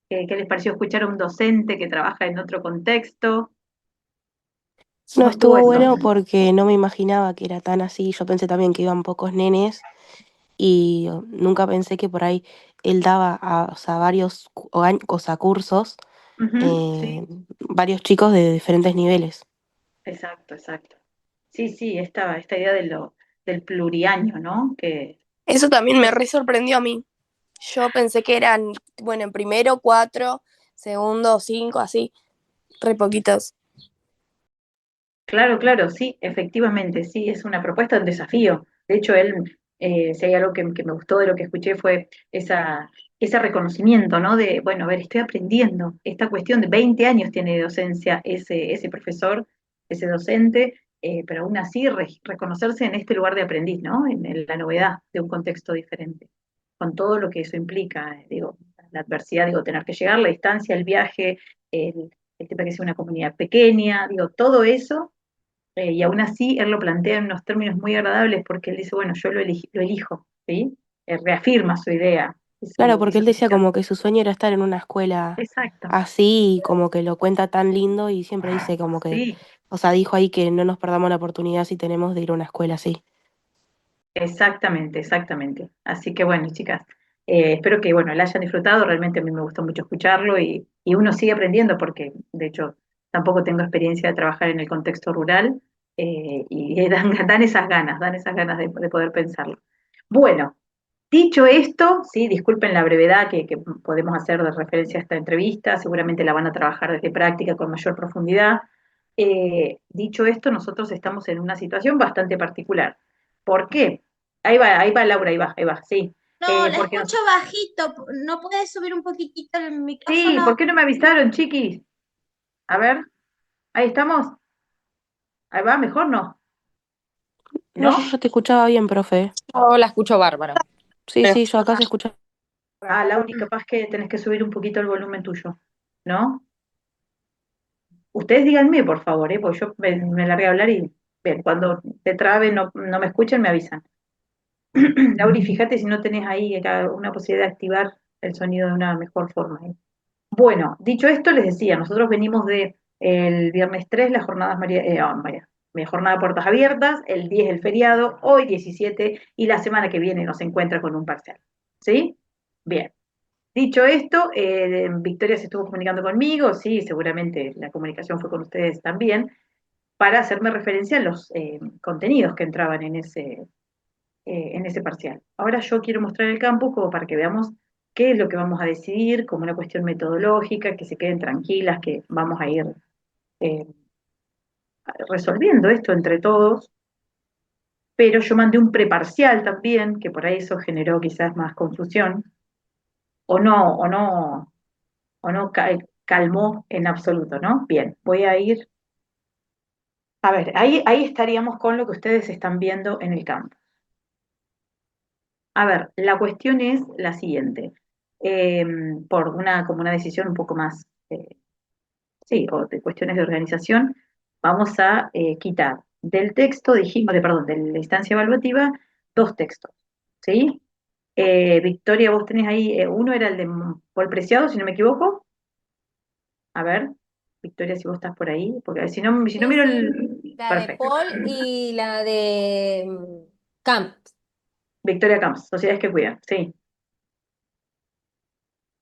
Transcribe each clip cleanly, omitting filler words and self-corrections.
¿Qué les pareció escuchar a un docente que trabaja en otro contexto? No, ¿Cómo estuvo estuvo eso? bueno porque no me imaginaba que era tan así. Yo pensé también que iban pocos nenes y nunca pensé que por ahí él daba o sea, varios o sea, cursos, Ujú, sí, varios chicos de diferentes niveles. exacto, exacto. Sí, sí, esta idea del pluriaño, ¿no? Eso también me re sorprendió a mí. Yo pensé que eran, bueno, en primero 4, segundo 5, así, re poquitos. Claro, claro, sí, efectivamente, sí, es una propuesta, un desafío. De hecho, él, si hay algo que me gustó de lo que escuché fue ese reconocimiento, ¿no? De, bueno, a ver, estoy aprendiendo. Esta cuestión de 20 años tiene de docencia ese profesor, ese docente, pero aún así reconocerse en este lugar de aprendiz, ¿no? En la novedad de un contexto diferente, con todo lo que eso implica, digo, la adversidad, digo, tener que llegar, la distancia, el viaje, el tema que sea una comunidad pequeña, digo, todo eso y aún así, él lo plantea en unos términos muy agradables porque él dice, bueno, yo lo elijo, ¿sí? Reafirma su idea Claro, y porque su él decía visión. como que su sueño era estar en una escuela Exacto, así, y como que lo cuenta tan lindo y siempre dice como que, sí, o sea, dijo ahí que no nos perdamos la oportunidad si tenemos de ir a una escuela así. exactamente, exactamente. Así que bueno, chicas, espero que, bueno, la hayan disfrutado. Realmente a mí me gustó mucho escucharlo y uno sigue aprendiendo porque, de hecho, tampoco tengo experiencia de trabajar en el contexto rural y dan esas ganas de poder pensarlo. Bueno, dicho esto, sí, disculpen la brevedad que podemos hacer de referencia a esta entrevista, seguramente la van a trabajar desde práctica con mayor profundidad. Dicho esto, nosotros estamos en una situación bastante particular. ¿Por qué? Ahí va Laura, ahí va, sí. No, la Porque nos, escucho bajito. ¿No puedes subir un poquitito el sí, micrófono? ¿por qué no me avisaron, chiquis? A ver, ahí estamos. Ahí va, mejor no. No, yo ¿No? ya te escuchaba bien, profe. Yo la escucho bárbaro. Sí, sí, yo acá se escucha. Ah, Lauri, capaz que tenés que subir un poquito el volumen tuyo, ¿no? Ustedes díganme, por favor, porque yo me largué a hablar y bien, cuando te trabe, no me escuchen, me avisan. Lauri, fíjate si no tenés ahí una posibilidad de activar el sonido de una mejor forma. Bueno, dicho esto, les decía, nosotros venimos de el viernes 3 las jornadas jornada de puertas abiertas, el 10 el feriado, hoy 17 y la semana que viene nos encuentra con un parcial. ¿Sí? Bien. Dicho esto, Victoria se estuvo comunicando conmigo, sí, seguramente la comunicación fue con ustedes también, para hacerme referencia a los contenidos que entraban en ese parcial. Ahora yo quiero mostrar el campus como para que veamos qué es lo que vamos a decidir, como una cuestión metodológica, que se queden tranquilas, que vamos a ir eh, resolviendo esto entre todos. Pero yo mandé un preparcial también, que por ahí eso generó quizás más confusión, o no, o no, o no calmó en absoluto, ¿no? Bien, voy a ir. A ver, ahí estaríamos con lo que ustedes están viendo en el campo. A ver, la cuestión es la siguiente. Eh, por como una decisión un poco más, sí, o de cuestiones de organización, vamos a quitar del texto, dijimos, perdón, de la instancia evaluativa, dos textos, ¿sí? Victoria, vos tenés ahí, uno era el de Paul Preciado, si no me equivoco. A ver, Victoria, si vos estás por ahí, porque si no Sí, miro sí, el... la de Perfecto. Paul y la de Camp. Victoria Camps, Sociedades que Cuidan, sí.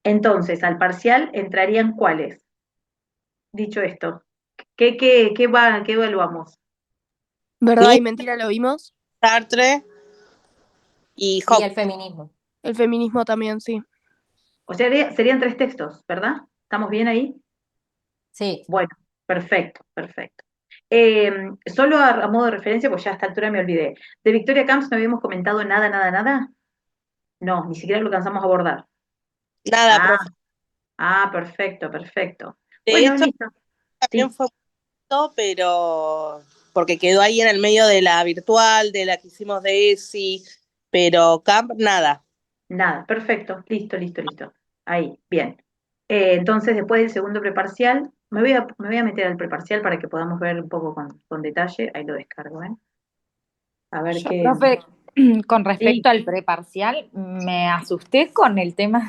Entonces, al parcial entrarían cuáles. Dicho esto, qué evaluamos? ¿Verdad y Ni mentira lo vimos? Sartre y Y Hop. el feminismo. El feminismo también, sí. O sea, serían tres textos, ¿verdad? ¿Estamos bien ahí? Sí. Bueno, perfecto, perfecto. Solo a modo de referencia, pues ya a esta altura me olvidé. De Victoria Camps no habíamos comentado nada, nada, nada. No, ni siquiera lo alcanzamos a abordar. Nada, Ah, profe. perfecto, perfecto. De Bueno, hecho, listo. también Sí, fue poquito, pero porque quedó ahí en el medio de la virtual, de la que hicimos de ESI, pero Camp, nada. nada, perfecto, listo, listo, listo. Ahí, bien. Entonces, después del segundo preparcial, me voy a meter al preparcial para que podamos ver un poco con detalle. Ahí lo descargo, ¿eh? A ver qué. Profe, con Sí, respecto al preparcial, me asusté con el tema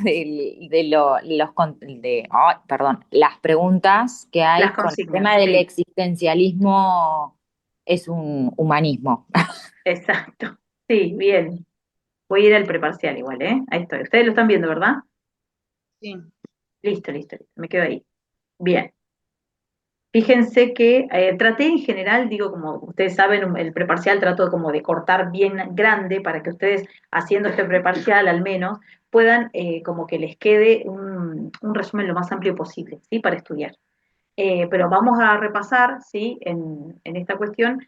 perdón, las preguntas que las hay con el consignas, tema del sí, existencialismo es un humanismo. exacto. Sí, bien. Voy a ir al preparcial igual, ¿eh? Ahí estoy. Ustedes lo están viendo, ¿verdad? Sí. Listo, listo, listo. Me quedo ahí. Bien. Fíjense que traté en general, digo, como ustedes saben, el preparcial trato como de cortar bien grande para que ustedes, haciendo este preparcial al menos, puedan como que les quede un resumen lo más amplio posible, ¿sí? Para estudiar. Pero vamos a repasar, ¿sí? En esta cuestión.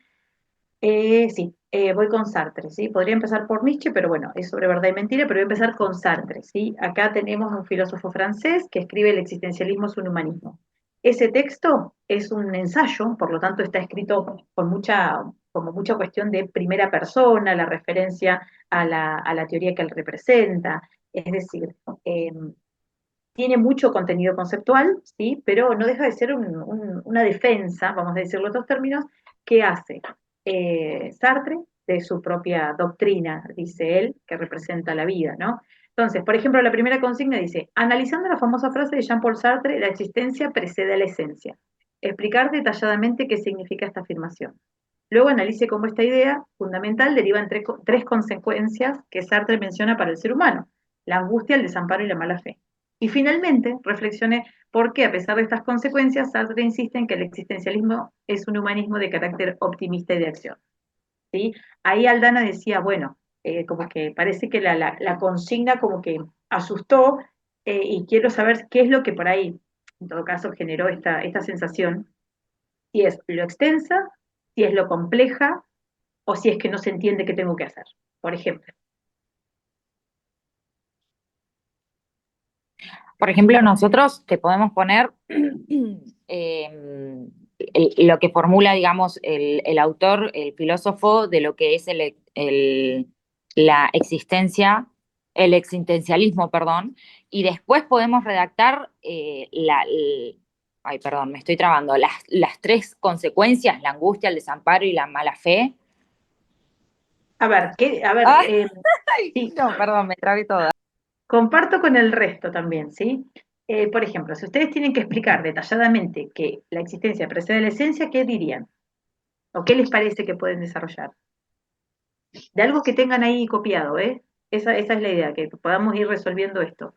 Sí, voy con Sartre, ¿sí? Podría empezar por Nietzsche, pero bueno, es sobre verdad y mentira, pero voy a empezar con Sartre, ¿sí? Acá tenemos a un filósofo francés que escribe El existencialismo es un humanismo. Ese texto es un ensayo, por lo tanto está escrito con como mucha cuestión de primera persona, la referencia a la teoría que él representa, es decir, eh, tiene mucho contenido conceptual, ¿sí? Pero no deja de ser una defensa, vamos a decirlo en otros términos, que hace Sartre de su propia doctrina, dice él, que representa la vida, ¿no? Entonces, por ejemplo, la primera consigna dice, analizando la famosa frase de Jean-Paul Sartre, la existencia precede a la esencia. Explicar detalladamente qué significa esta afirmación. Luego analice cómo esta idea fundamental deriva en tres consecuencias que Sartre menciona para el ser humano, la angustia, el desamparo y la mala fe. Y finalmente, reflexione por qué, a pesar de estas consecuencias, Sartre insiste en que el existencialismo es un humanismo de carácter optimista y de acción. ¿Sí? Ahí Aldana decía, bueno, como que parece que la consigna como que asustó y quiero saber qué es lo que por ahí, en todo caso, generó esta sensación, si es lo extensa, si es lo compleja o si es que no se entiende qué tengo que hacer, por ejemplo. Por ejemplo, nosotros te podemos poner lo que formula, digamos, el autor, el filósofo, de lo que es la existencia, el existencialismo, perdón, y después podemos redactar ay, perdón, me estoy trabando, las tres consecuencias, la angustia, el desamparo y la mala fe. A ver, Ay, sí, no, perdón, me trabé toda. comparto con el resto también, ¿sí? Por ejemplo, si ustedes tienen que explicar detalladamente que la existencia precede a la esencia, ¿qué dirían? ¿O qué les parece que pueden desarrollar? De algo que tengan ahí copiado, ¿eh? Esa es la idea, que podamos ir resolviendo esto.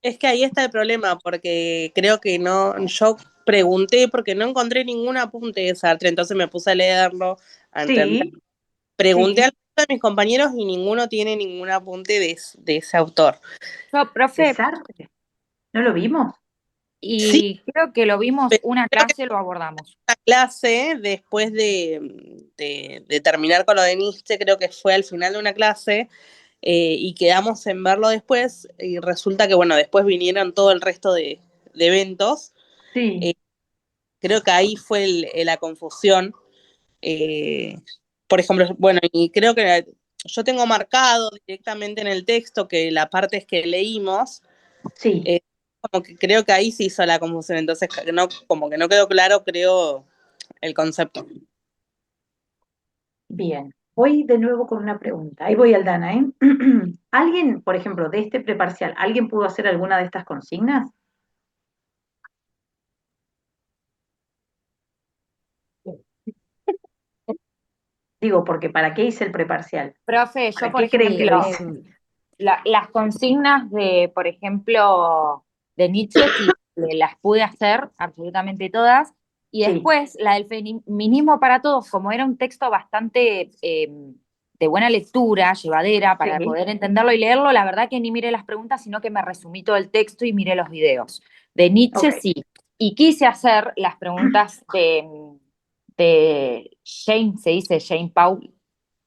Es que ahí está el problema, porque creo que no, yo pregunté porque no encontré ningún apunte de Sartre, entonces me puse a leerlo, a entender. Sí, Pregunté sí, a algunos de mis compañeros y ninguno tiene ningún apunte de ese autor. Yo, de profe, Sartre. ¿No lo vimos? Sí, y creo que lo vimos pero una creo que clase, lo abordamos. la clase, después de terminar con lo de Nietzsche, creo que fue al final de una clase, y quedamos en verlo después, y resulta que, bueno, después vinieron todo el resto de eventos. Sí, Eh, Creo que ahí fue la confusión. Eh, por ejemplo, bueno, y creo que yo tengo marcado directamente en el texto que la parte que leímos, sí, eh, como que creo que ahí se hizo la confusión, entonces no, como que no quedó claro, creo, el concepto. bien. Voy de nuevo con una pregunta. Ahí voy, Aldana, ¿eh? ¿Alguien, por ejemplo, de este preparcial, alguien pudo hacer alguna de estas consignas? Digo, porque ¿para qué hice el preparcial? Profe, yo, ¿Para por qué creen que lo ejemplo, hice? las consignas de, por ejemplo, de Nietzsche, sí, las pude hacer absolutamente todas. Y Sí, después, la del feminismo para todos, como era un texto bastante de buena lectura, llevadera, para sí, poder entenderlo y leerlo, la verdad que ni miré las preguntas, sino que me resumí todo el texto y miré los videos. De Nietzsche, ok. sí. Y quise hacer las preguntas de Jane, se dice Jane Paul,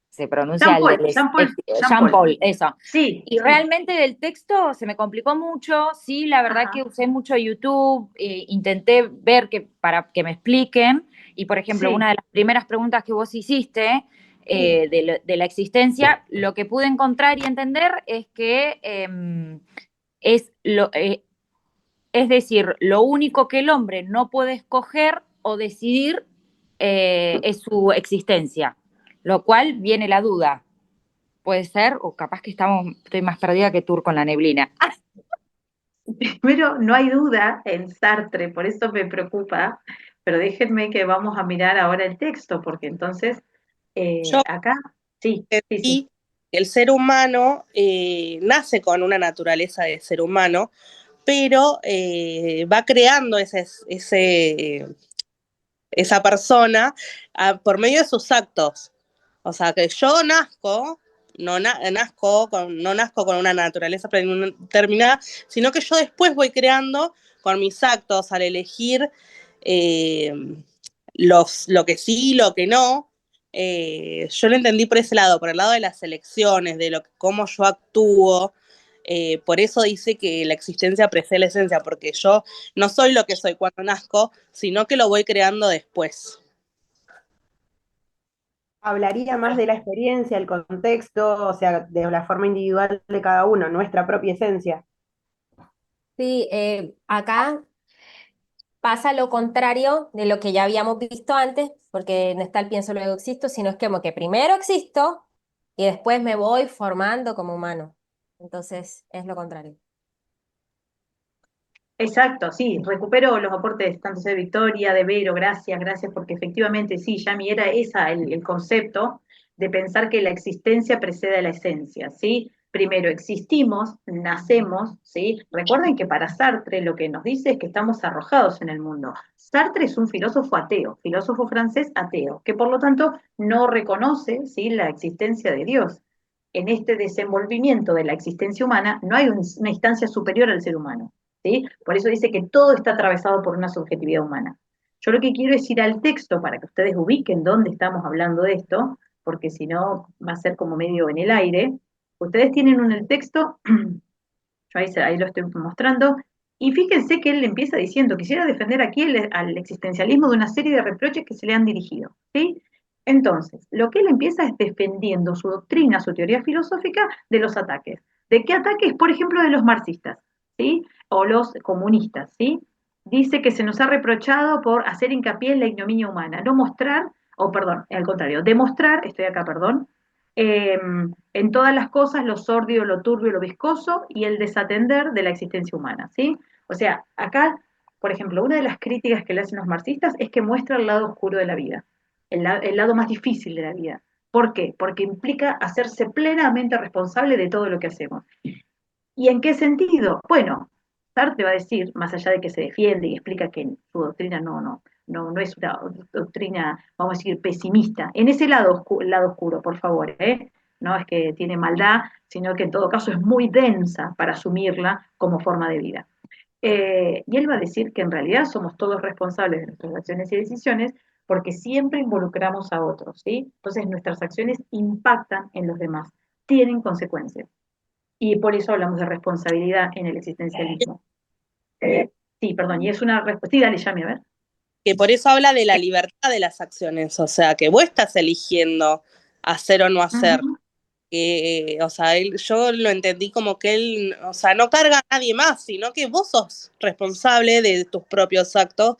se pronuncia Jean el Paul, del Jean Paul, Jean Jean Paul. Paul, eso. Sí, Y sí. realmente del texto se me complicó mucho, sí, la verdad que Ajá, usé mucho YouTube, intenté ver para que me expliquen, y por ejemplo, sí, una de las primeras preguntas que vos hiciste de la existencia, lo que pude encontrar y entender es que es, es decir, lo único que el hombre no puede escoger o decidir es su existencia. Lo cual viene la duda. Puede ser, o capaz que estoy más perdida que Tur con la neblina. Primero, no hay duda en Sartre, por eso me preocupa, pero déjenme que vamos a mirar ahora el texto, porque entonces Yo acá, sí, sí, sí. entendí que el ser humano nace con una naturaleza de ser humano, pero va creando esa persona por medio de sus actos. O sea, que yo nazco, no nazco con una naturaleza determinada, sino que yo después voy creando con mis actos al elegir eh, lo que sí, lo que no. Yo lo entendí por ese lado, por el lado de las elecciones, de cómo yo actúo. Por eso dice que la existencia precede la esencia, porque yo no soy lo que soy cuando nazco, sino que lo voy creando después. Hablaría más de la experiencia, el contexto, o sea, de la forma individual de cada uno, nuestra propia esencia. Sí, acá pasa lo contrario de lo que ya habíamos visto antes, porque no está el pienso luego existo, sino es como que primero existo y después me voy formando como humano. Entonces es lo contrario. Exacto, sí, recupero los aportes tanto de Victoria, de Vero, gracias, porque efectivamente sí, Yami, era esa el concepto de pensar que la existencia precede a la esencia, ¿sí? Primero existimos, nacemos, ¿sí? Recuerden que para Sartre lo que nos dice es que estamos arrojados en el mundo. Sartre es un filósofo ateo, filósofo francés ateo, que por lo tanto no reconoce, ¿sí?, la existencia de Dios. En este desenvolvimiento de la existencia humana no hay una instancia superior al ser humano. ¿Sí? Por eso dice que todo está atravesado por una subjetividad humana. Yo lo que quiero es ir al texto para que ustedes ubiquen dónde estamos hablando de esto, porque si no va a ser como medio en el aire. Ustedes tienen en el texto, yo ahí lo estoy mostrando, y fíjense que él le empieza diciendo, quisiera defender aquí al existencialismo de una serie de reproches que se le han dirigido. ¿Sí? Entonces, lo que él empieza es defendiendo su doctrina, su teoría filosófica de los ataques. ¿De qué ataques? Por ejemplo, de los marxistas, ¿sí? O los comunistas, ¿sí? Dice que se nos ha reprochado por hacer hincapié en la ignominia humana, no mostrar, o perdón, al contrario, demostrar, estoy acá, perdón, en todas las cosas lo sórdido, lo turbio, lo viscoso y el desatender de la existencia humana, ¿sí? O sea, acá, por ejemplo, una de las críticas que le hacen los marxistas es que muestra el lado oscuro de la vida, el lado más difícil de la vida. ¿Por qué? Porque implica hacerse plenamente responsable de todo lo que hacemos. ¿Y en qué sentido? Bueno, Sartre va a decir, más allá de que se defiende y explica que su doctrina no es una doctrina, vamos a decir, pesimista, en ese lado oscuro, por favor, ¿eh? No es que tiene maldad, sino que en todo caso es muy densa para asumirla como forma de vida. Y él va a decir que en realidad somos todos responsables de nuestras acciones y decisiones porque siempre involucramos a otros, ¿sí? Entonces nuestras acciones impactan en los demás, tienen consecuencias. Y por eso hablamos de responsabilidad en el existencialismo. Sí, perdón, y es una respuesta. Sí, dale, llame, a ver. Que por eso habla de la libertad de las acciones, o sea, que vos estás eligiendo hacer o no hacer. Uh-huh. O sea, yo lo entendí como que él, o sea, no carga a nadie más, sino que vos sos responsable de tus propios actos.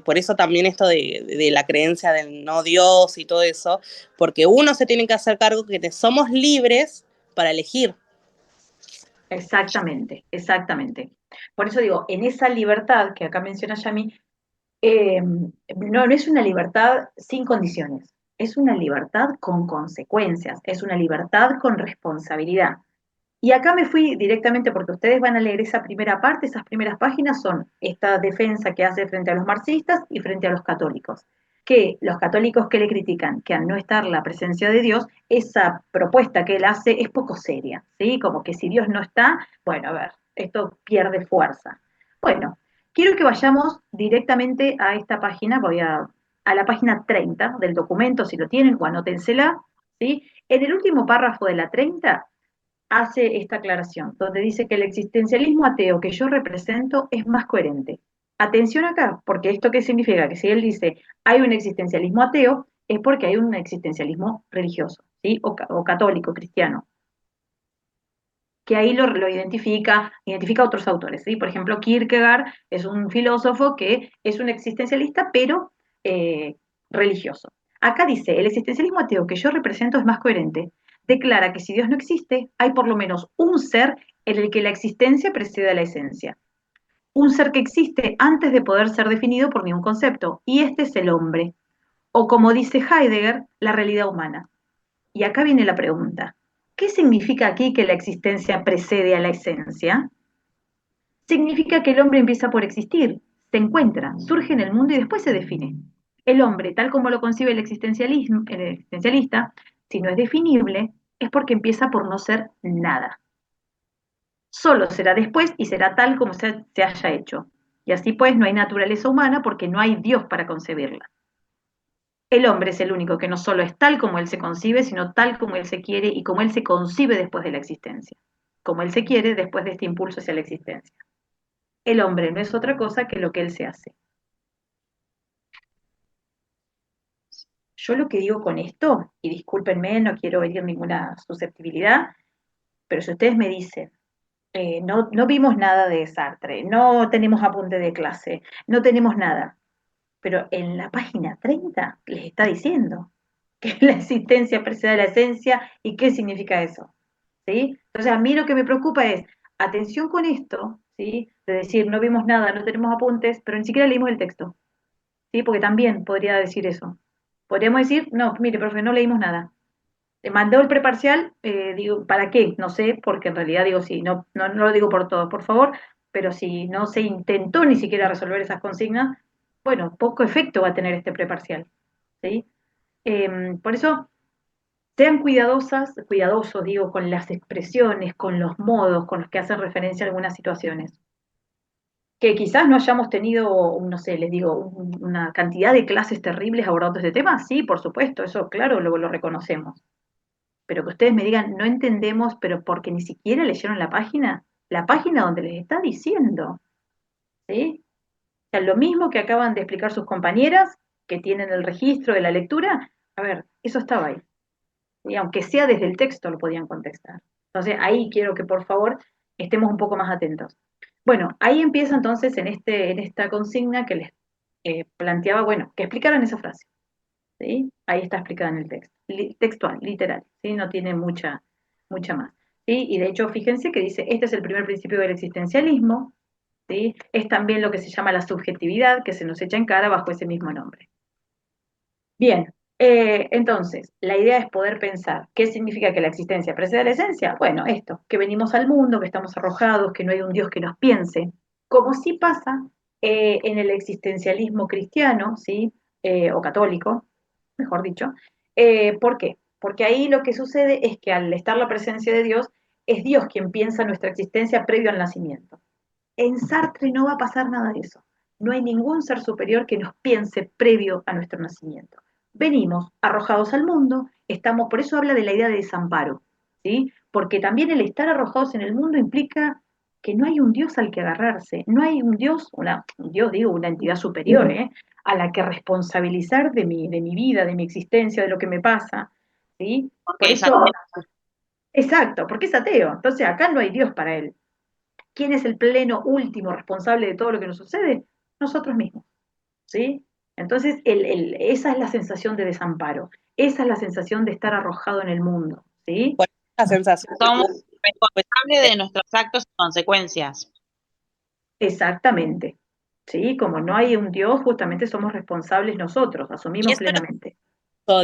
Por eso también esto de la creencia del no Dios y todo eso, porque uno se tiene que hacer cargo que somos libres para elegir. Exactamente, exactamente. Por eso digo, en esa libertad que acá menciona Yami, no es una libertad sin condiciones, es una libertad con consecuencias, es una libertad con responsabilidad. Y acá me fui directamente porque ustedes van a leer esa primera parte, esas primeras páginas son esta defensa que hace frente a los marxistas y frente a los católicos. Que los católicos que le critican, que al no estar la presencia de Dios, esa propuesta que él hace es poco seria, ¿sí? Como que si Dios no está, bueno, a ver, esto pierde fuerza. Bueno, quiero que vayamos directamente a esta página, voy a la página 30 del documento, si lo tienen, o anótensela, ¿sí? En el último párrafo de la 30 hace esta aclaración, donde dice que el existencialismo ateo que yo represento es más coherente. Atención acá, porque esto qué significa, que si él dice hay un existencialismo ateo, es porque hay un existencialismo religioso, ¿sí? O católico, cristiano, que ahí lo identifica otros autores, ¿sí? Por ejemplo, Kierkegaard es un filósofo que es un existencialista, pero religioso. Acá dice, el existencialismo ateo que yo represento es más coherente. Declara que si Dios no existe, hay por lo menos un ser en el que la existencia precede a la esencia. Un ser que existe antes de poder ser definido por ningún concepto, y este es el hombre, o como dice Heidegger, la realidad humana. Y acá viene la pregunta, ¿qué significa aquí que la existencia precede a la esencia? Significa que el hombre empieza por existir, se encuentra, surge en el mundo y después se define. El hombre, tal como lo concibe el existencialista, si no es definible, es porque empieza por no ser nada. Solo será después y será tal como se haya hecho. Y así pues no hay naturaleza humana porque no hay Dios para concebirla. El hombre es el único que no solo es tal como él se concibe, sino tal como él se quiere y como él se concibe después de la existencia. Como él se quiere después de este impulso hacia la existencia. El hombre no es otra cosa que lo que él se hace. Yo lo que digo con esto, y discúlpenme, no quiero herir ninguna susceptibilidad, pero si ustedes me dicen, no vimos nada de Sartre, no tenemos apunte de clase, no tenemos nada, pero en la página 30 les está diciendo que la existencia precede a la esencia y qué significa eso, ¿sí? Entonces a mí lo que me preocupa es, atención con esto, ¿sí? De decir, no vimos nada, no tenemos apuntes, pero ni siquiera leímos el texto, ¿sí? Porque también podría decir eso. Podríamos decir, no, mire, profe, no leímos nada. Le mandó el preparcial, digo, ¿para qué? No sé, porque en realidad digo, sí, no lo digo por todos, por favor, pero si no se intentó ni siquiera resolver esas consignas, bueno, poco efecto va a tener este preparcial, ¿sí? Por eso, sean cuidadosos, digo, con las expresiones, con los modos con los que hacen referencia a algunas situaciones. Que quizás no hayamos tenido, no sé, les digo, una cantidad de clases terribles abordando este tema, sí, por supuesto, eso claro, lo reconocemos. Pero que ustedes me digan, no entendemos, pero porque ni siquiera leyeron la página donde les está diciendo, ¿sí? O sea, lo mismo que acaban de explicar sus compañeras, que tienen el registro de la lectura, a ver, eso estaba ahí. Y aunque sea desde el texto lo podían contestar. Entonces, ahí quiero que por favor estemos un poco más atentos. Bueno, ahí empieza entonces en esta consigna que les planteaba, bueno, que explicaran esa frase. ¿Sí? Ahí está explicada en el texto, textual, literal, ¿sí? No tiene mucha más. ¿Sí? Y de hecho, fíjense que dice, este es el primer principio del existencialismo, ¿sí? Es también lo que se llama la subjetividad, que se nos echa en cara bajo ese mismo nombre. Bien, entonces, la idea es poder pensar, ¿qué significa que la existencia precede a la esencia? Bueno, esto, que venimos al mundo, que estamos arrojados, que no hay un Dios que nos piense, como sí pasa en el existencialismo cristiano, ¿sí? O católico, mejor dicho. ¿Por qué? Porque ahí lo que sucede es que al estar la presencia de Dios, es Dios quien piensa nuestra existencia previo al nacimiento. En Sartre no va a pasar nada de eso. No hay ningún ser superior que nos piense previo a nuestro nacimiento. Venimos arrojados al mundo, estamos, por eso habla de la idea de desamparo, ¿sí? Porque también el estar arrojados en el mundo implica que no hay un Dios al que agarrarse, no hay un Dios, un Dios digo, una entidad superior, a la que responsabilizar de mi vida, de mi existencia, de lo que me pasa, ¿sí? Por eso, exacto, porque es ateo, entonces acá no hay Dios para él. ¿Quién es el pleno último responsable de todo lo que nos sucede? Nosotros mismos, ¿sí? Entonces, esa es la sensación de desamparo, esa es la sensación de estar arrojado en el mundo, ¿sí? Por la sensación. Somos responsables de nuestros actos y consecuencias. Exactamente, ¿sí? Como no hay un Dios, justamente somos responsables nosotros, Y asumimos eso plenamente.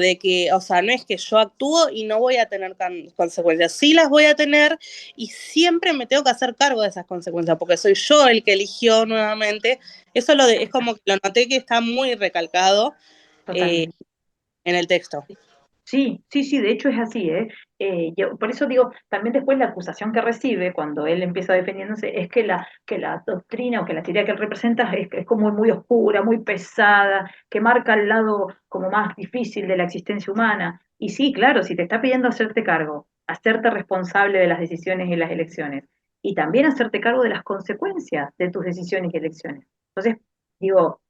de que, o sea, no es que yo actúo y no voy a tener consecuencias, sí las voy a tener y siempre me tengo que hacer cargo de esas consecuencias, porque soy yo el que eligió nuevamente. Eso es como que lo noté que está muy recalcado Totalmente. en el texto. Sí, de hecho es así, ¿eh? Yo, por eso digo, también después la acusación que recibe cuando él empieza defendiéndose es que la doctrina o que la teoría que él representa es como muy oscura, muy pesada, que marca el lado como más difícil de la existencia humana. Y sí, claro, si te está pidiendo hacerte cargo, hacerte responsable de las decisiones y las elecciones, y también hacerte cargo de las consecuencias de tus decisiones y elecciones. Entonces, digo,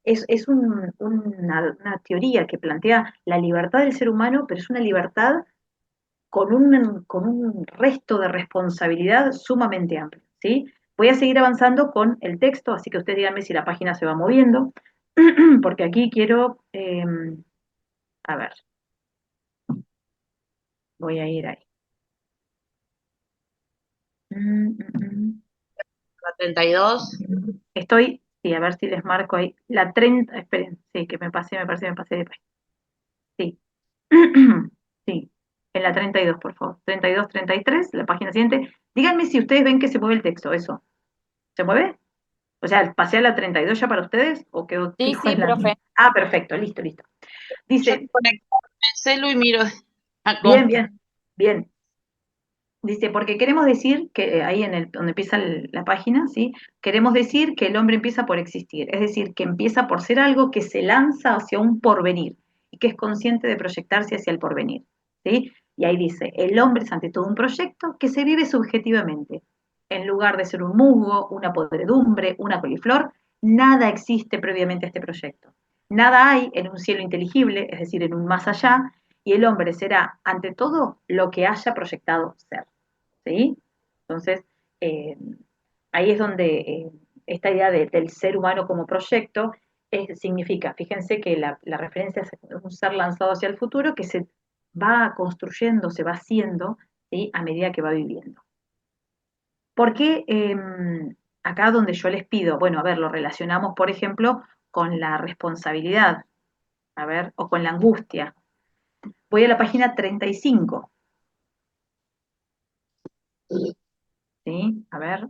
es una teoría que plantea la libertad del ser humano, pero es una libertad con un resto de responsabilidad sumamente amplio, ¿sí? Voy a seguir avanzando con el texto, así que ustedes díganme si la página se va moviendo, porque aquí quiero A ver, voy a ir ahí. Mm, mm, mm. La 32. Estoy, sí, a ver si les marco ahí. La 30, esperen, sí, que me pasé de página. Sí. Sí, en la 32, por favor. 32, 33, la página siguiente. Díganme si ustedes ven que se mueve el texto, eso. ¿Se mueve? O sea, ¿pasé a la 32 ya para ustedes o quedó Sí, fijo sí, en la... profe. Ah, perfecto, listo. Yo Dice, conecto el celu y miro a bien, cómo. bien. Dice, porque queremos decir que ahí donde empieza la página, ¿sí? Queremos decir que el hombre empieza por existir, es decir, que empieza por ser algo que se lanza hacia un porvenir y que es consciente de proyectarse hacia el porvenir, ¿sí? Y ahí dice, el hombre es ante todo un proyecto que se vive subjetivamente. En lugar de ser un musgo, una podredumbre, una coliflor, nada existe previamente a este proyecto. Nada hay en un cielo inteligible, es decir, en un más allá, y el hombre será, ante todo, lo que haya proyectado ser. ¿Sí? Entonces, eh, ahí es donde esta idea del ser humano como proyecto significa, fíjense que la referencia es un ser lanzado hacia el futuro que se va construyendo, se va haciendo, ¿sí? A medida que va viviendo. ¿Por qué acá donde yo les pido, bueno, a ver, lo relacionamos, por ejemplo, con la responsabilidad, a ver, o con la angustia? Voy a la página 35, ¿sí? A ver,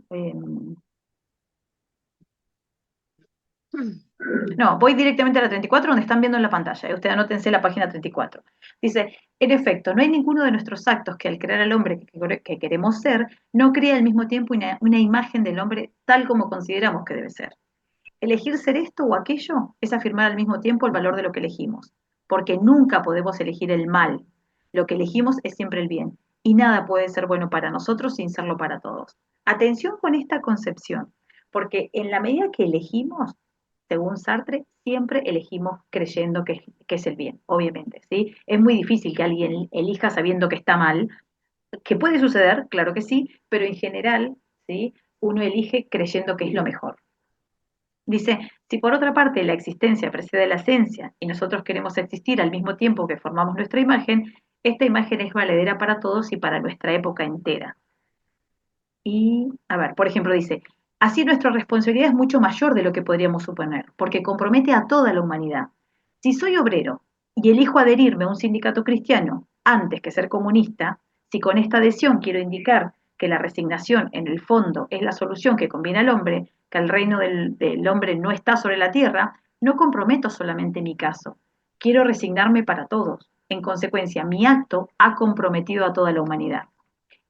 no, voy directamente a la 34 donde están viendo en la pantalla. Ustedes anótense la página 34. Dice, en efecto, no hay ninguno de nuestros actos que al crear al hombre que queremos ser, no crea al mismo tiempo una imagen del hombre tal como consideramos que debe ser. Elegir ser esto o aquello es afirmar al mismo tiempo el valor de lo que elegimos, porque nunca podemos elegir el mal. Lo que elegimos es siempre el bien, y nada puede ser bueno para nosotros sin serlo para todos. Atención con esta concepción, porque en la medida que elegimos, según Sartre, siempre elegimos creyendo que es el bien, obviamente, ¿sí? Es muy difícil que alguien elija sabiendo que está mal, que puede suceder, claro que sí, pero en general, ¿sí? Uno elige creyendo que es lo mejor. Dice, si por otra parte la existencia precede la esencia y nosotros queremos existir al mismo tiempo que formamos nuestra imagen, esta imagen es valedera para todos y para nuestra época entera. Y, a ver, por ejemplo, dice, así nuestra responsabilidad es mucho mayor de lo que podríamos suponer, porque compromete a toda la humanidad. Si soy obrero y elijo adherirme a un sindicato cristiano antes que ser comunista, si con esta adhesión quiero indicar que la resignación en el fondo es la solución que conviene al hombre, que el reino del hombre no está sobre la tierra, no comprometo solamente mi caso. Quiero resignarme para todos. En consecuencia, mi acto ha comprometido a toda la humanidad.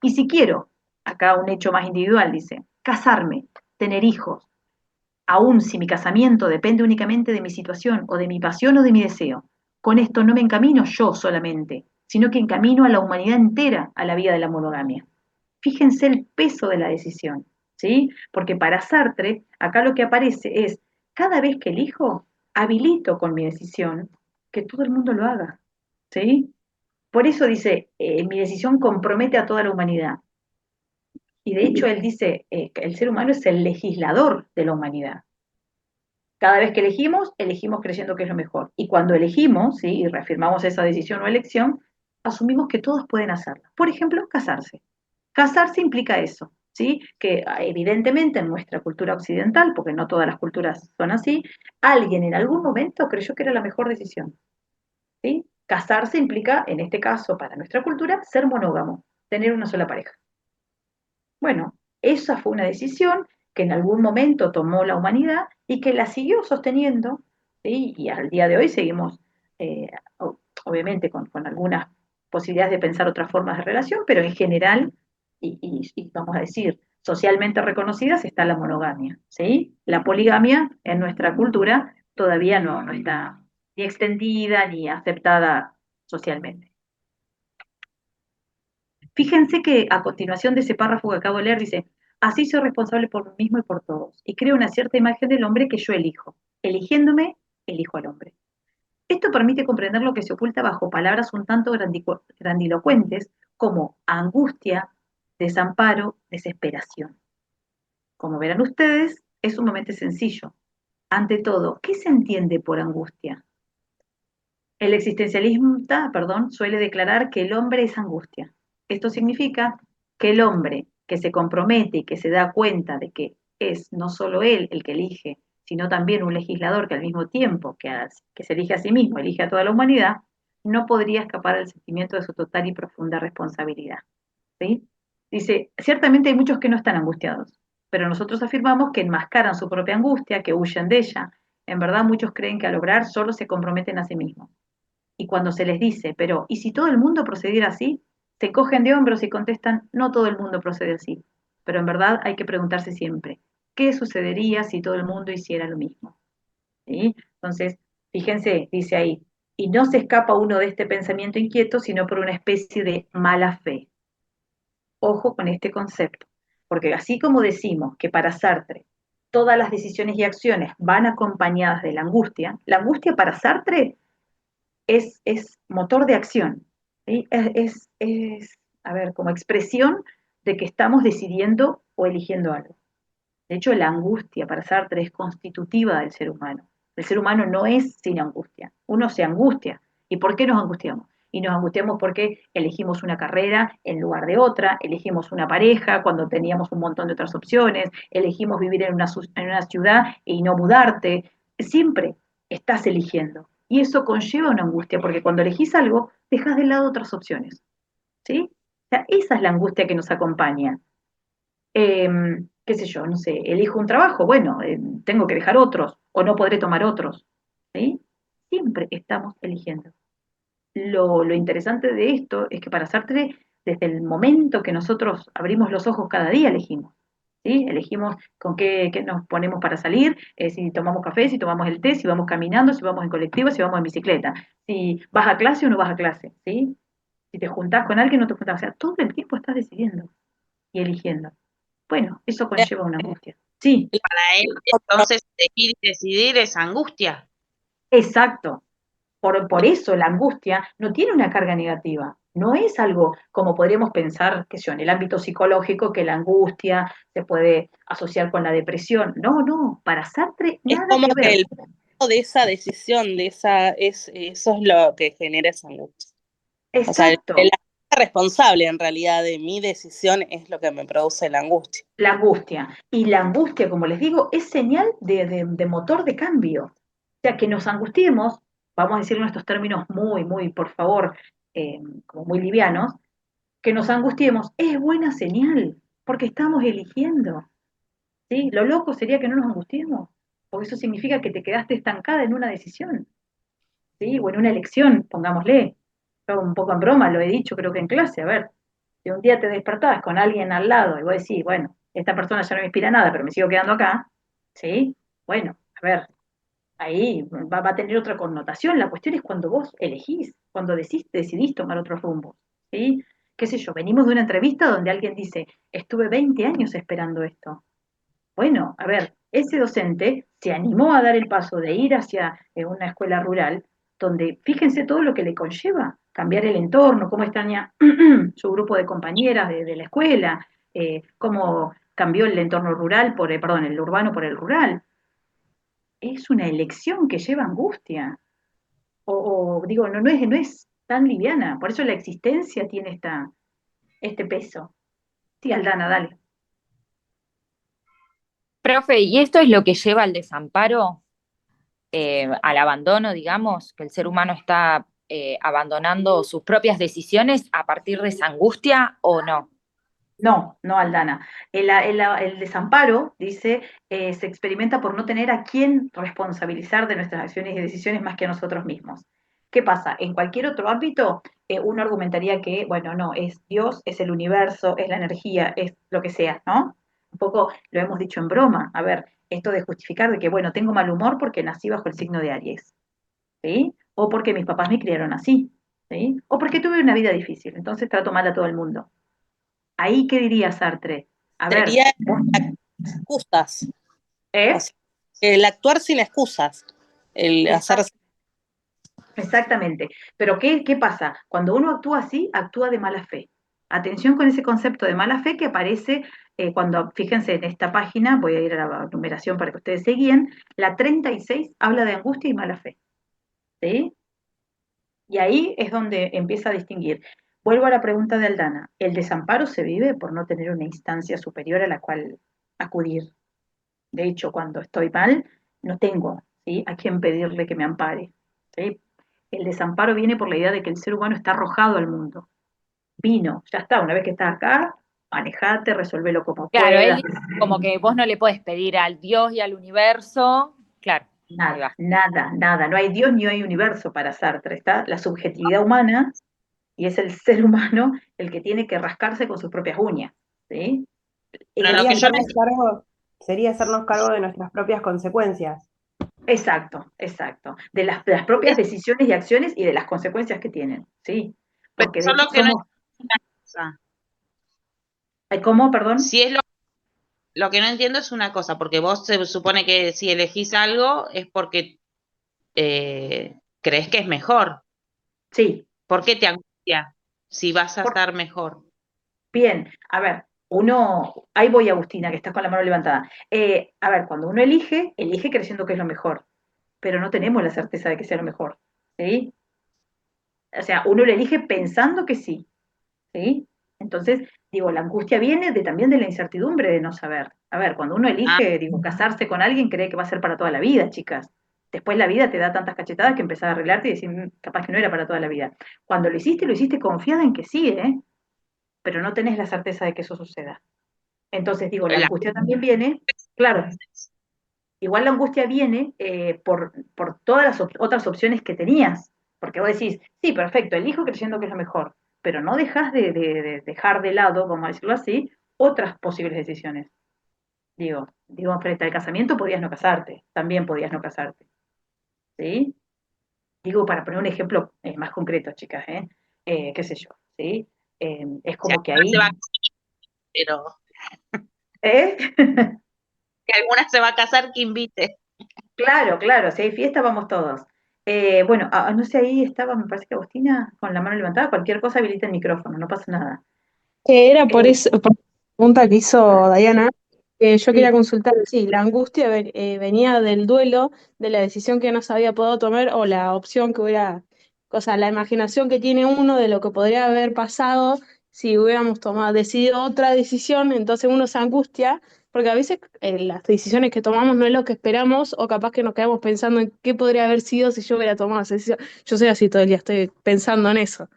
Y si quiero, acá un hecho más individual, dice, casarme, tener hijos, aun si mi casamiento depende únicamente de mi situación o de mi pasión o de mi deseo, con esto no me encamino yo solamente, sino que encamino a la humanidad entera a la vía de la monogamia. Fíjense el peso de la decisión, ¿sí? Porque para Sartre, acá lo que aparece es, cada vez que elijo, habilito con mi decisión que todo el mundo lo haga, ¿sí? Por eso dice, mi decisión compromete a toda la humanidad. Y de hecho él dice que el ser humano es el legislador de la humanidad. Cada vez que elegimos creyendo que es lo mejor. Y cuando elegimos, ¿sí? Y reafirmamos esa decisión o elección, asumimos que todos pueden hacerla. Por ejemplo, casarse. Casarse implica eso, ¿sí? Que evidentemente en nuestra cultura occidental, porque no todas las culturas son así, alguien en algún momento creyó que era la mejor decisión, ¿sí? Casarse implica, en este caso, para nuestra cultura, ser monógamo, tener una sola pareja. Bueno, esa fue una decisión que en algún momento tomó la humanidad y que la siguió sosteniendo, ¿sí? Y al día de hoy seguimos, eh, obviamente, con algunas posibilidades de pensar otras formas de relación, pero en general, y vamos a decir, socialmente reconocidas, está la monogamia, ¿sí? La poligamia en nuestra cultura todavía no está ni extendida ni aceptada socialmente. Fíjense que a continuación de ese párrafo que acabo de leer dice, así soy responsable por mí mismo y por todos, y creo una cierta imagen del hombre que yo elijo. Eligiéndome, elijo al hombre. Esto permite comprender lo que se oculta bajo palabras un tanto grandilocuentes como angustia, desamparo, desesperación. Como verán ustedes, es sumamente sencillo. Ante todo, ¿qué se entiende por angustia? El existencialista, perdón, suele declarar que el hombre es angustia. Esto significa que el hombre que se compromete y que se da cuenta de que es no solo él el que elige, sino también un legislador que al mismo tiempo que se elige a sí mismo, elige a toda la humanidad, no podría escapar al sentimiento de su total y profunda responsabilidad. ¿Sí? Dice, ciertamente hay muchos que no están angustiados, pero nosotros afirmamos que enmascaran su propia angustia, que huyen de ella. En verdad, muchos creen que al obrar solo se comprometen a sí mismos. Y cuando se les dice, pero ¿y si todo el mundo procediera así? Se cogen de hombros y contestan, no todo el mundo procede así. Pero en verdad hay que preguntarse siempre, ¿qué sucedería si todo el mundo hiciera lo mismo? ¿Sí? Entonces, fíjense, dice ahí, y no se escapa uno de este pensamiento inquieto, sino por una especie de mala fe. Ojo con este concepto, porque así como decimos que para Sartre todas las decisiones y acciones van acompañadas de la angustia para Sartre es motor de acción, ¿sí? A ver, como expresión de que estamos decidiendo o eligiendo algo. De hecho, la angustia para Sartre es constitutiva del ser humano. El ser humano no es sin angustia. Uno se angustia. ¿Y por qué nos angustiamos? Y nos angustiamos porque elegimos una carrera en lugar de otra, elegimos una pareja cuando teníamos un montón de otras opciones, elegimos vivir en una ciudad y no mudarte. Siempre estás eligiendo. Y eso conlleva una angustia, porque cuando elegís algo, dejas de lado otras opciones. ¿Sí? O sea, esa es la angustia que nos acompaña. Qué sé yo, no sé, elijo un trabajo, bueno, tengo que dejar otros o no podré tomar otros, ¿sí? Siempre estamos eligiendo. Lo interesante de esto es que para Sartre, desde el momento que nosotros abrimos los ojos cada día, elegimos, ¿sí? Elegimos con qué nos ponemos para salir, si tomamos café, si tomamos el té, si vamos caminando, si vamos en colectivo, si vamos en bicicleta, si vas a clase o no vas a clase, ¿sí? Si te juntás con alguien o no te juntás, o sea, todo el tiempo estás decidiendo y eligiendo. Bueno, eso conlleva una angustia. Sí, Para él, entonces, elegir y decidir es angustia. exacto. Por eso la angustia no tiene una carga negativa. No es algo como podríamos pensar, que en el ámbito psicológico, que la angustia se puede asociar con la depresión. No, no, para Sartre Es nada como que que ver. el peso de esa decisión, eso es lo que genera esa angustia. O sea, Exacto. la responsable en realidad de mi decisión es lo que me produce la angustia. La angustia. Y la angustia, como les digo, es señal de motor de cambio. O sea, que nos angustiemos, vamos a decir en estos términos muy, muy, por favor, como muy livianos, que nos angustiemos es buena señal, porque estamos eligiendo. ¿Sí? Lo loco sería que no nos angustiemos, porque eso significa que te quedaste estancada en una decisión, ¿sí? O en una elección, pongámosle. Yo un poco en broma lo he dicho, creo que en clase, a ver, si un día te despertabas con alguien al lado y vos decís, bueno, esta persona ya no me inspira nada, pero me sigo quedando acá, ¿sí? Bueno, a ver, ahí va a tener otra connotación. La cuestión es cuando vos elegís, cuando decidís tomar otro rumbo, ¿sí? Qué sé yo, venimos de una entrevista donde alguien dice, estuve 20 años esperando esto. Bueno, a ver, ese docente se animó a dar el paso de ir hacia una escuela rural, donde fíjense todo lo que le conlleva, cambiar el entorno, cómo extraña su grupo de compañeras de la escuela, cómo cambió el entorno rural perdón, el urbano por el rural. Es una elección que lleva angustia. O digo, no es tan liviana, por eso la existencia tiene este peso. Sí, Aldana, dale. Profe, ¿y esto es lo que lleva al desamparo, al abandono, digamos, que el ser humano está abandonando sus propias decisiones a partir de esa angustia o no? No, no, Aldana. El desamparo, dice, se experimenta por no tener a quién responsabilizar de nuestras acciones y decisiones más que a nosotros mismos. ¿Qué pasa? En cualquier otro ámbito, uno argumentaría que, bueno, no, es Dios, es el universo, es la energía, es lo que sea, ¿no? Un poco lo hemos dicho en broma. A ver, esto de justificar de que, bueno, tengo mal humor porque nací bajo el signo de Aries, ¿sí? O porque mis papás me criaron así, ¿sí? O porque tuve una vida difícil, entonces trato mal a todo el mundo. Ahí, ¿qué diría Sartre? A ver, Sería excusas. ¿eh? O sea, el actuar sin excusas. El hacer. Exactamente. Pero ¿qué pasa? Cuando uno actúa así, actúa de mala fe. Atención con ese concepto de mala fe que aparece cuando, fíjense en esta página, voy a ir a la numeración para que ustedes se guíen, la 36 habla de angustia y mala fe. ¿Sí? Y ahí es donde empieza a distinguir. Vuelvo a la pregunta de Aldana. ¿El desamparo se vive por no tener una instancia superior a la cual acudir? De hecho, cuando estoy mal, no tengo, ¿sí?, a quién pedirle que me ampare, ¿sí? El desamparo viene por la idea de que el ser humano está arrojado al mundo. Vino, ya está, una vez que estás acá, manejate, resolvelo como Claro, puedas. él como que vos no le podés pedir al Dios y al universo, claro, ahí Nada, va. nada, nada. No hay Dios ni hay universo para Sartre. Está la subjetividad humana y es el ser humano el que tiene que rascarse con sus propias uñas, ¿sí? Pero lo Sería que yo no sería hacernos cargo de nuestras propias consecuencias. Exacto, exacto. De las propias entiendo, decisiones y acciones y de las consecuencias que tienen, ¿sí? pero Porque de yo hecho lo que no somos, entiendo es una cosa. ¿cómo, perdón? Si es lo que no entiendo es una cosa, porque vos se supone que si elegís algo es porque crees que es mejor. Sí, ¿Por qué te angustia si vas a por- estar mejor? bien, a ver, ahí voy Agustina, que estás con la mano levantada. A ver, cuando uno elige, elige creyendo que es lo mejor, pero no tenemos la certeza de que sea lo mejor, ¿sí? O sea, uno lo elige pensando que sí, ¿sí? Entonces, digo, la angustia viene también de la incertidumbre de no saber. A ver, cuando uno Ah, elige, digo, casarse con alguien, cree que va a ser para toda la vida, chicas. Después la vida te da tantas cachetadas que empezás a arreglarte y decir, capaz que no era para toda la vida". Cuando lo hiciste confiada en que sí, ¿eh? Pero no tenés la certeza de que eso suceda. Entonces, digo, la la- angustia también viene, claro, igual la angustia viene por todas las otras opciones que tenías, porque vos decís, sí, perfecto, elijo creyendo que es lo mejor, pero no dejas de dejar de lado, vamos a decirlo así, otras posibles decisiones. Digo, frente al casamiento podías no casarte, también podías no casarte, ¿sí? Digo, para poner un ejemplo más concreto, chicas, ¿eh? Qué sé yo, ¿sí? Es si como que alguna ahí, se va a casar, pero ¿eh? que alguna se va a casar, que invite. Claro, claro, si hay fiesta vamos todos. Bueno, no sé, ahí estaba, me parece que Agustina, con la mano levantada, cualquier cosa habilita el micrófono, no pasa nada. Que era por Eh, eso, por la pregunta que hizo Diana, que yo quería sí, consultar, sí, la angustia venía del duelo, de la decisión que no se había podido tomar o la opción que hubiera, o sea, la imaginación que tiene uno de lo que podría haber pasado si hubiéramos decidido otra decisión, entonces uno se angustia, porque a veces las decisiones que tomamos no es lo que esperamos o capaz que nos quedamos pensando en qué podría haber sido si yo hubiera tomado esa decisión. Yo soy así todo el día, estoy pensando en eso.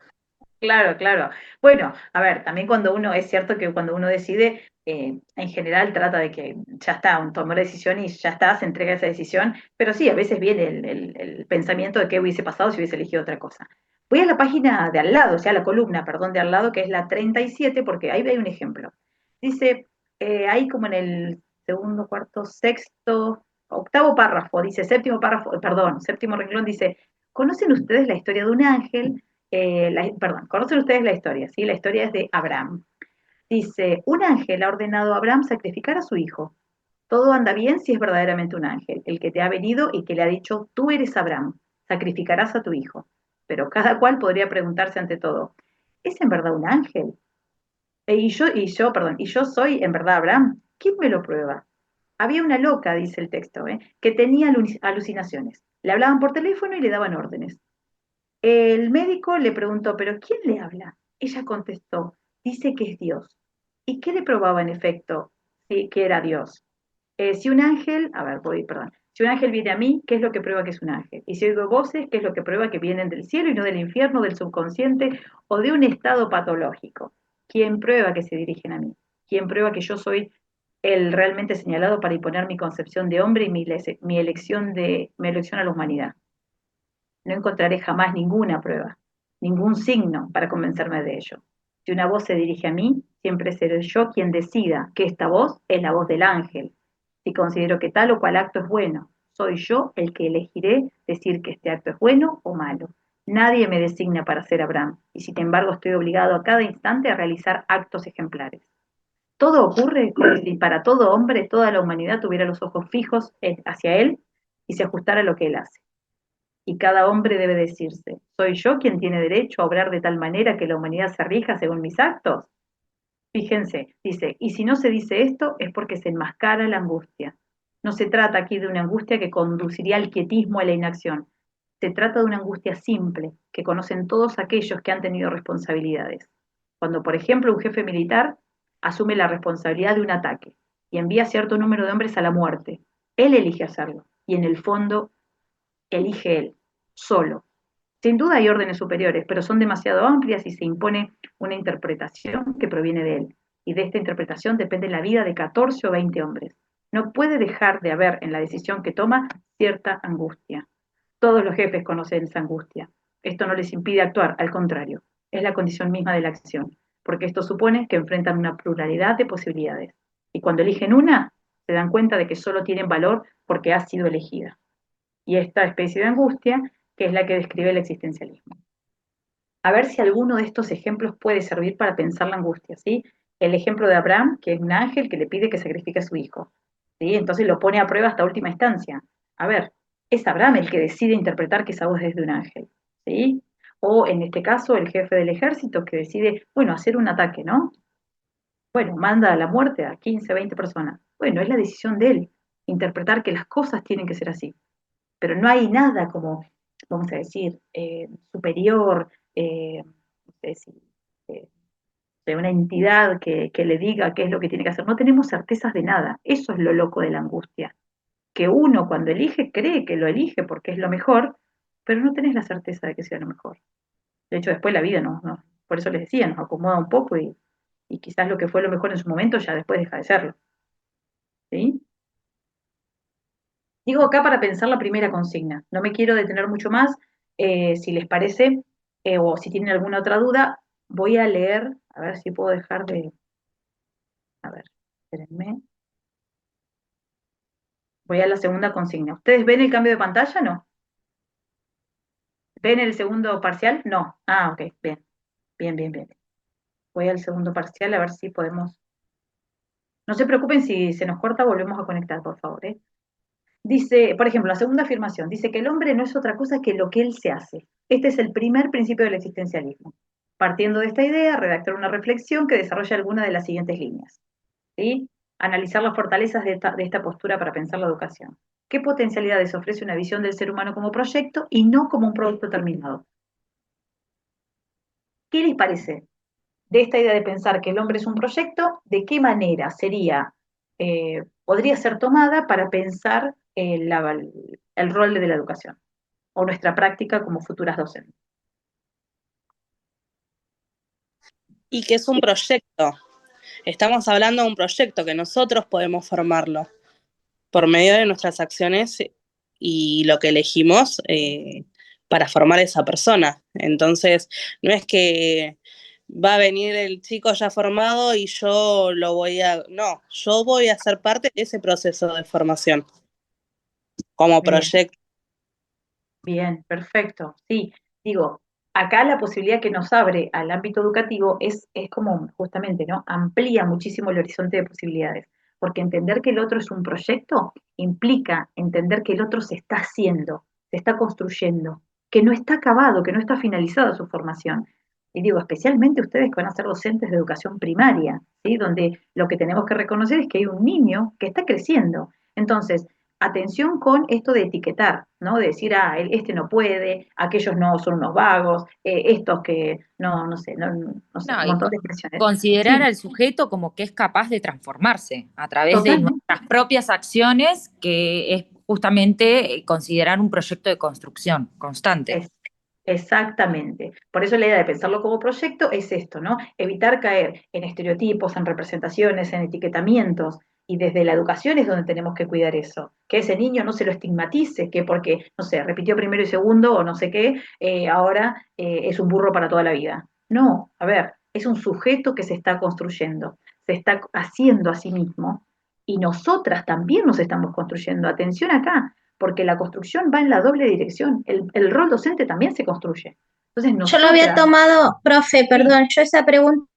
claro, claro. Bueno, a ver, también es cierto que cuando uno decide, en general trata de que ya está, un tomó la decisión y ya está, se entrega esa decisión, pero sí, a veces viene el pensamiento de qué hubiese pasado si hubiese elegido otra cosa. Voy a la página de al lado, o sea, la columna, perdón, de al lado, que es la 37, porque ahí hay un ejemplo. Dice, ahí como en el segundo, cuarto, sexto, octavo párrafo, dice, séptimo párrafo, perdón, séptimo renglón, dice, ¿conocen ustedes la historia de un ángel? Perdón, conocen ustedes la historia, ¿sí? La historia es de Abraham. Dice, un ángel ha ordenado a Abraham sacrificar a su hijo. Todo anda bien si es verdaderamente un ángel, el que te ha venido y que le ha dicho, tú eres Abraham, sacrificarás a tu hijo. Pero cada cual podría preguntarse ante todo, ¿es en verdad un ángel? Y yo soy en verdad Abraham. ¿Quién me lo prueba? Había una loca, dice el texto, que tenía alucinaciones. Le hablaban por teléfono y le daban órdenes. El médico le preguntó, ¿pero quién le habla? Ella contestó, dice que es Dios. ¿Y qué le probaba en efecto que era Dios? Si un ángel, a ver, perdón, si un ángel viene a mí, ¿qué es lo que prueba que es un ángel? Y si oigo voces, ¿qué es lo que prueba que vienen del cielo y no del infierno, del subconsciente o de un estado patológico? ¿Quién prueba que se dirigen a mí? ¿Quién prueba que yo soy el realmente señalado para imponer mi concepción de hombre y mi elección a la humanidad? No encontraré jamás ninguna prueba, ningún signo para convencerme de ello. Si una voz se dirige a mí, siempre seré yo quien decida que esta voz es la voz del ángel. Si considero que tal o cual acto es bueno, soy yo el que elegiré decir que este acto es bueno o malo. Nadie me designa para ser Abraham, y sin embargo estoy obligado a cada instante a realizar actos ejemplares. Todo ocurre como si para todo hombre toda la humanidad tuviera los ojos fijos hacia él y se ajustara a lo que él hace. Y cada hombre debe decirse, ¿soy yo quien tiene derecho a obrar de tal manera que la humanidad se rija según mis actos? Fíjense, dice, y si no se dice esto es porque se enmascara la angustia. No se trata aquí de una angustia que conduciría al quietismo, a la inacción. Se trata de una angustia simple, que conocen todos aquellos que han tenido responsabilidades. Cuando, por ejemplo, un jefe militar asume la responsabilidad de un ataque y envía cierto número de hombres a la muerte, él elige hacerlo, y en el fondo elige él, solo. Sin duda hay órdenes superiores, pero son demasiado amplias y se impone una interpretación que proviene de él. Y de esta interpretación depende la vida de 14 o 20 hombres. No puede dejar de haber en la decisión que toma cierta angustia. Todos los jefes conocen esa angustia. Esto no les impide actuar, al contrario, es la condición misma de la acción, porque esto supone que enfrentan una pluralidad de posibilidades. Y cuando eligen una, se dan cuenta de que solo tienen valor porque ha sido elegida. Y esta especie de angustia, que es la que describe el existencialismo. A ver si alguno de estos ejemplos puede servir para pensar la angustia, ¿sí? El ejemplo de Abraham, que es un ángel que le pide que sacrifique a su hijo, ¿sí? Entonces lo pone a prueba hasta última instancia. A ver, es Abraham el que decide interpretar que esa voz es de un ángel, ¿sí? O en este caso, el jefe del ejército que decide, bueno, hacer un ataque, ¿no? Bueno, manda a la muerte a 15, 20 personas. Bueno, es la decisión de él, interpretar que las cosas tienen que ser así. Pero no hay nada como, vamos a decir, superior, no sé si, de una entidad que le diga qué es lo que tiene que hacer. No tenemos certezas de nada. Eso es lo loco de la angustia. Que uno cuando elige cree que lo elige porque es lo mejor, pero no tenés la certeza de que sea lo mejor. De hecho, después la vida por eso les decía, nos acomoda un poco y quizás lo que fue lo mejor en su momento ya después deja de serlo. ¿Sí? Digo acá para pensar la primera consigna. No me quiero detener mucho más. Si les parece, o si tienen alguna otra duda, voy a leer, a ver si puedo dejar de... A ver, espérenme. Voy a la segunda consigna. ¿Ustedes ven el cambio de pantalla? ¿No? ¿Ven el segundo parcial? No. Ah, ok, bien. Bien, bien, bien. Voy al segundo parcial a ver si podemos... No se preocupen si se nos corta, volvemos a conectar, por favor, ¿eh? Dice, por ejemplo, la segunda afirmación, dice que el hombre no es otra cosa que lo que él se hace. Este es el primer principio del existencialismo. Partiendo de esta idea, redactar una reflexión que desarrolla alguna de las siguientes líneas. ¿Sí? Analizar las fortalezas de esta postura para pensar la educación. ¿Qué potencialidades ofrece una visión del ser humano como proyecto y no como un producto terminado? ¿Qué les parece de esta idea de pensar que el hombre es un proyecto? ¿De qué manera podría ser tomada para pensar el rol de la educación o nuestra práctica como futuras docentes? Y que es un proyecto. Estamos hablando de un proyecto que nosotros podemos formarlo por medio de nuestras acciones y lo que elegimos para formar esa persona. Entonces, no es que va a venir el chico ya formado y yo lo voy a... No, yo voy a ser parte de ese proceso de formación como proyecto. Bien, perfecto. Sí, digo, acá la posibilidad que nos abre al ámbito educativo es como justamente, ¿no? Amplía muchísimo el horizonte de posibilidades, porque entender que el otro es un proyecto implica entender que el otro se está haciendo, se está construyendo, que no está acabado, que no está finalizada su formación. Y digo, especialmente ustedes que van a ser docentes de educación primaria, ¿sí? Donde lo que tenemos que reconocer es que hay un niño que está creciendo. Entonces, atención con esto de etiquetar, ¿no? De decir, este no puede, aquellos no son unos vagos, estos que no sé, un montón de expresiones. Considerar Sí, al sujeto como que es capaz de transformarse a través de totalmente. nuestras propias acciones, que es justamente considerar un proyecto de construcción constante. Exactamente. Por eso la idea de pensarlo como proyecto es esto, ¿no? Evitar caer en estereotipos, en representaciones, en etiquetamientos. Y desde la educación es donde tenemos que cuidar eso. Que ese niño no se lo estigmatice, que porque, no sé, repitió primero y segundo o no sé qué, ahora es un burro para toda la vida. No, a ver, es un sujeto que se está construyendo, se está haciendo a sí mismo y nosotras también nos estamos construyendo. Atención acá, porque la construcción va en la doble dirección. El rol docente también se construye. Entonces Yo lo había nosotras... tomado, profe, Sí, perdón, yo esa pregunta